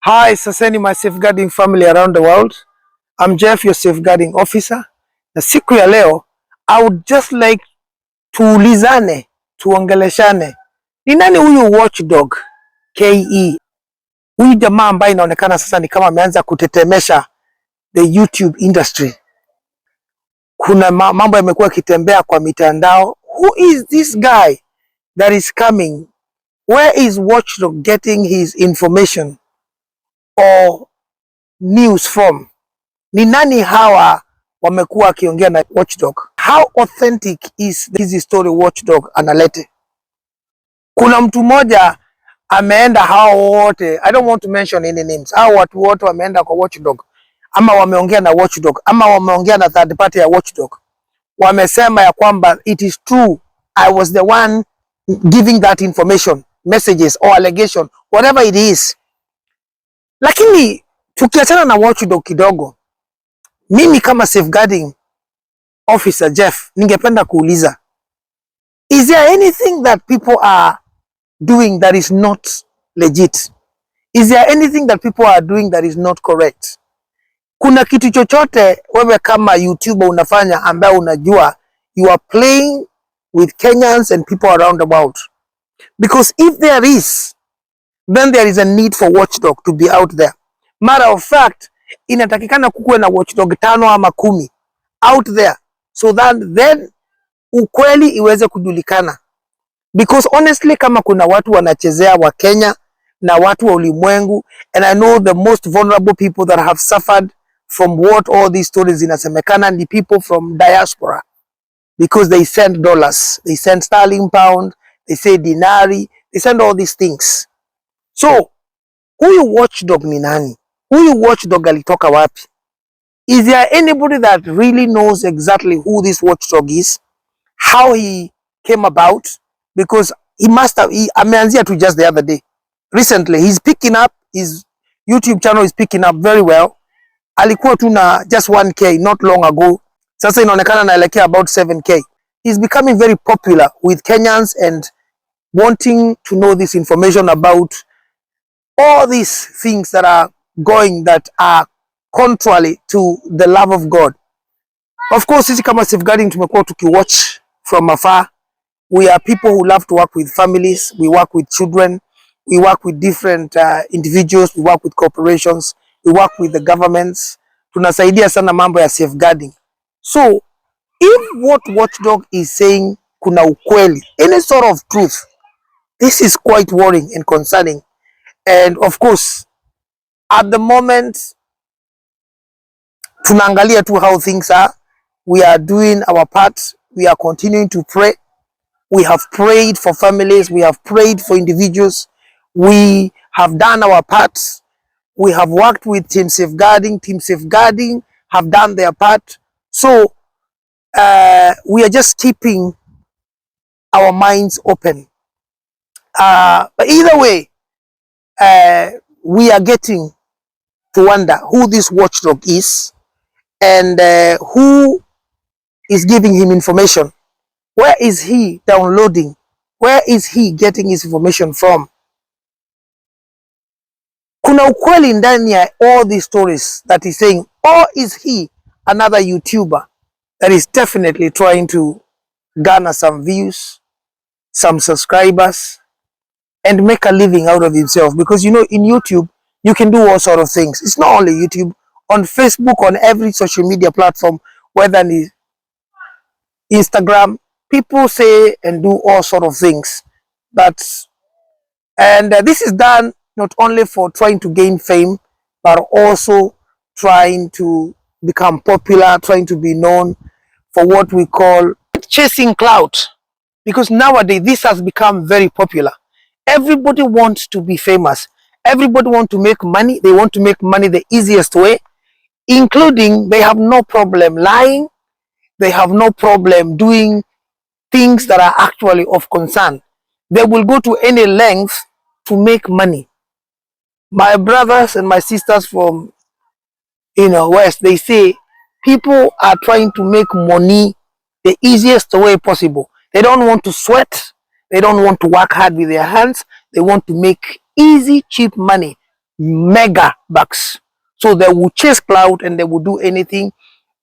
Hi, Saseni, my safeguarding family around the world. I'm Jeff, your safeguarding officer. Na siku ya leo, I would just like tuulizane, tuongeleshane. Ni nani huyu Watchdog KE? Huyu jamaa ambaye inaonekana sasa ni kama ameanza kutetemesha the YouTube industry. Kuna mambo yamekuwa kitembea kwa mitandao. Who is this guy that is coming? Where is Watchdog getting his information or news from? Ni nani hawa wamekuwa akiongea na Watchdog? How authentic is this story Watchdog analete? Kuna mtu mmoja ameenda, hao wote, I don't want to mention any names, hao watu wote wameenda kwa Watchdog ama wameongea na Watchdog ama wameongea na third party ya Watchdog, wamesema ya kwamba it is true, I was the one giving that information, messages or allegation, whatever it is. Lakini tukiachana na Watchdog kidogo, mimi kama safeguarding officer Jeff, ningependa kuuliza, is there anything that people are doing that is not legit? Is there anything that people are doing that is not correct? Kuna kitu chochote wewe kama YouTuber unafanya ambayo unajua you are playing with Kenyans and people around the world? Because if there is, then there is a need for Watchdog to be out there. Matter of fact, inatakikana kukuwe na Watchdog 5 ama 10 out there so that then ukweli iweze kujulikana. Because honestly, kama kuna watu wanachezea wa Kenya na watu wa ulimwengu, and I know the most vulnerable people that have suffered from what all these stories inasemekana ni people from diaspora, because they send dollars, they send sterling pound, they say dinari, they send all these things. So huyu Watchdog ni nani? Huyu Watchdog alitoka wapi? Is there anybody that really knows exactly who this Watchdog is, how he came about? Because he must have, ameanzia tu just the other day. Recently, he's picking up, his YouTube channel is picking up very well. Alikuwa tu na just 1K not long ago. Sasa inaonekana naelekea about 7K. He's becoming very popular with Kenyans and wanting to know this information about all these things that are going, that are contrary to the love of God. Of course, sisi kama safeguarding tumekuwa tukiwatch from afar. We are people who love to work with families, we work with children, we work with different individuals, we work with corporations, we work with the governments. Tunasaidia sana mambo ya safeguarding. So, if what Watchdog is saying kuna ukweli, any sort of truth, this is quite worrying and concerning. And of course, at the moment, tunaangalia tu how things are. We are doing our part. We are continuing to pray. We have prayed for families. We have prayed for individuals. We have done our part. We have worked with Team Safeguarding. Team Safeguarding have done their part. So we are just keeping our minds open. But either way, we are getting to wonder who this Watchdog is and who is giving him information. Where is he downloading? Where is he getting his information from? Kuna ukweli ndani ya all these stories that he's saying, or is he another YouTuber that is definitely trying to garner some views, some subscribers, and make a living out of himself? Because you know, in YouTube, you can do all sort of things. It's not only YouTube. On Facebook, on every social media platform, whether it's Instagram, people say and do all sort of things. And this is done not only for trying to gain fame, but also trying to become popular, trying to be known for what we call chasing clout. Because nowadays this has become very popular. Everybody wants to be famous. Everybody wants to make money. They want to make money the easiest way, including they have no problem lying. They have no problem doing things that are actually of concern. They will go to any length to make money. My brothers and my sisters from West, they say people are trying to make money the easiest way possible. They don't want to sweat. They don't want to work hard with their hands. They want to make easy, cheap money mega bucks. So they will chase clout and they will do anything.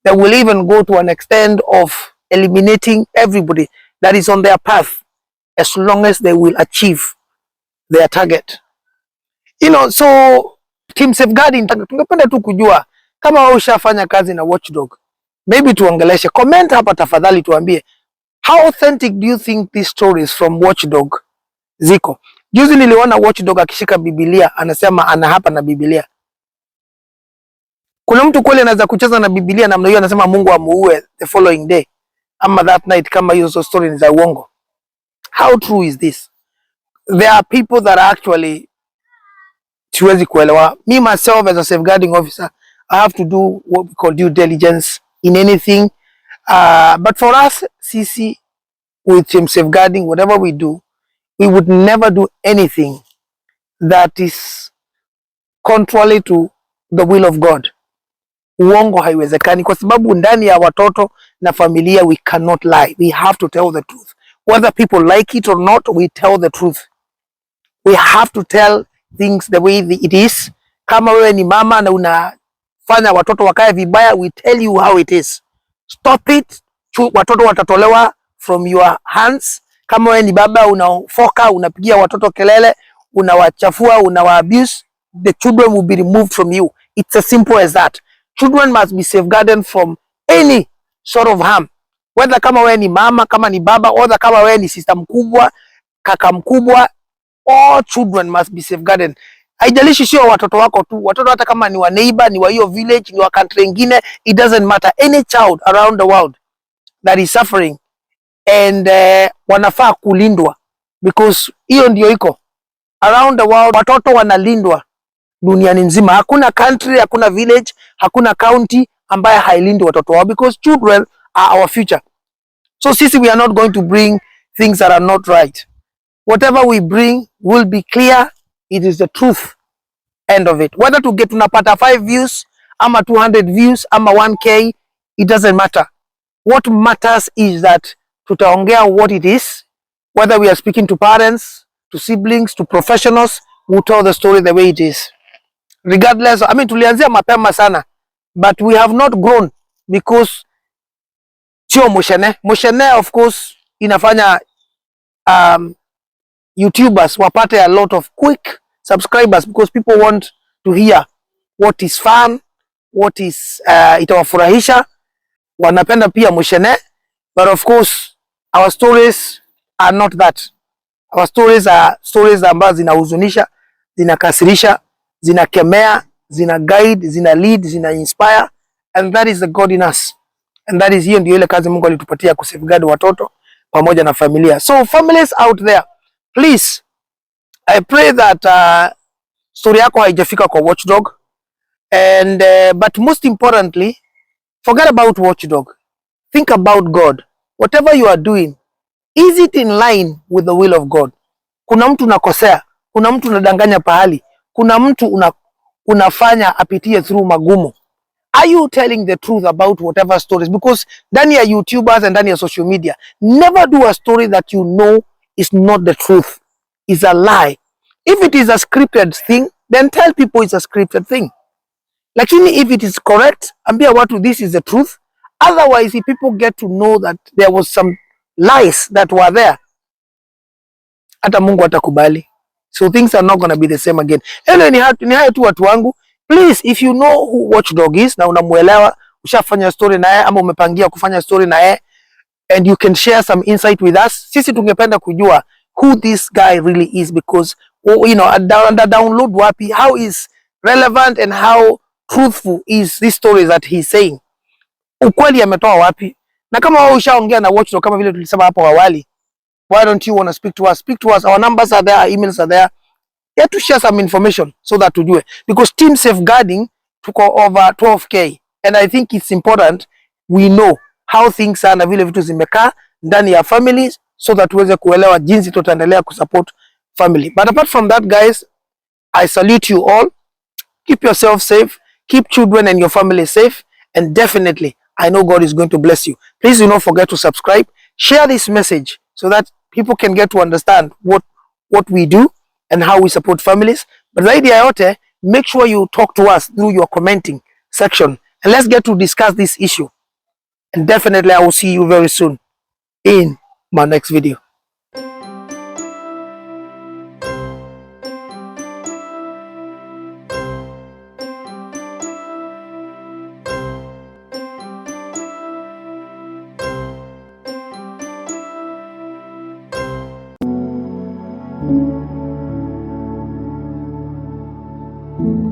They will even go to an extent of eliminating everybody that is on their path, as long as they will achieve their target. So team safeguarding, tungependa tu kujua kama wewe ushafanya kazi na Watchdog, maybe tuongeleshe. Comment hapa tafadhali, tuambie how authentic do you think these stories from Watchdog ziko. Juzi niliona Watchdog akishika Biblia, anasema ana hapa na Biblia. Kuna mtu kweli anaweza kucheza na Biblia namna hiyo, anasema Mungu amuue the following day ama that night, kama hizo story ni za uongo? How true is this? There are people that are actually siwezi kuelewa. Me myself as a safeguarding officer, I have to do what we call due diligence in anything. But for us, CC, with team safeguarding, whatever we do, we would never do anything that is contrary to the will of God. Uongo haiwezekani, kwa sababu ndani ya watoto na familia we cannot lie. We have to tell the truth. Whether people like it or not, we tell the truth. We have to tell things the way it is. Kama wewe ni mama na unafanya watoto wakae vibaya, we tell you how it is. Stop it. Watoto watatolewa from your hands. Kama wewe ni baba unafoka, unapigia watoto kelele, unawachafua, unawaabuse, the children will be removed from you. It's as simple as that. Children must be safeguarded from any sort of harm. Whether kama wewe ni mama, kama ni baba, or kama wewe ni sister mkubwa, kaka mkubwa, all children must be safeguarded. Haijalishi sio watoto wako tu, watoto hata kama ni wa neighbor, ni wa hiyo village, ni wa country nyingine, it doesn't matter. Any child around the world that is suffering and wanafaa kulindwa, because hiyo ndio iko around the world. Watoto wanalindwa duniani nzima. Hakuna country, hakuna village, hakuna county ambaye hailindi watoto wao, because children are our future. So sisi, we are not going to bring things that are not right. Whatever we bring will be clear. It is the truth, end of it. Whether to get tunapata 5 views ama 200 views ama 1k, it doesn't matter. What matters is that tutaongea what it is. Whether we are speaking to parents, to siblings, to professionals, we tell the story the way it is. Regardless, I mean, tulianzia mapema sana, but we have not grown because sio Mushene of course inafanya YouTubers wapate a lot of quick subscribers, because people want to hear what is fun, what is itawafurahisha. Wanapenda pia Mushene, but of course our stories are not that. Our stories are stories ambazo zinahuzunisha, zinakasirisha, zinakemea, zina guide, zina lead, zina inspire, and that is the God in us. And that is, hiyo ndio ile kazi Mungu alitupatia, kusafeguard watoto pamoja na familia. So families out there, please, I pray that story yako haijafika kwa Watchdog, and but most importantly, forget about Watchdog. Think about God. Whatever you are doing, is it in line with the will of God? Kuna mtu unakosea, kuna mtu unadanganya pahali, kuna mtu unafanya apitie through magumu. Are you telling the truth about whatever stories? Because ndani ya YouTubers and ndani ya social media, never do a story that you know is not the truth, is a lie. If it is a scripted thing, then tell people it's a scripted thing. Lakini if it is correct, ambia watu this is the truth. Otherwise, if people get to know that there was some lies that were there, hata Mungu atakubali. So things are not going to be the same again. Anyway, ni hayo tu watu wangu. Please, if you know who Watchdog is na unamuelewa, ushafanya story na yeye ama umepangia kufanya story na yeye, and you can share some insight with us, sisi tungependa kujua who this guy really is, because download wapi, how is relevant and how truthful is this story that he's saying. Ukweli ametoa wapi? Na kama wewe ushaongea na Watchdog kama vile tulisema hapo awali, why don't you want to speak to us? Speak to us. Our numbers are there, our emails are there. Get to share some information so that tujue, because team safeguarding tuko over 12k, and I think it's important we know how things are na vile vitu zimekaa ndani ya families, so that tuweze kuelewa jinsi tutaendelea kusupport family. But apart from that, guys, I salute you all. Keep yourself safe, keep children and your family safe, and definitely I know God is going to bless you. Please do not forget to subscribe, share this message so that people can get to understand what we do and how we support families. But zaidi ya yote, make sure you talk to us through your commenting section, and let's get to discuss this issue. And definitely I will see you very soon in my next video. Thank you.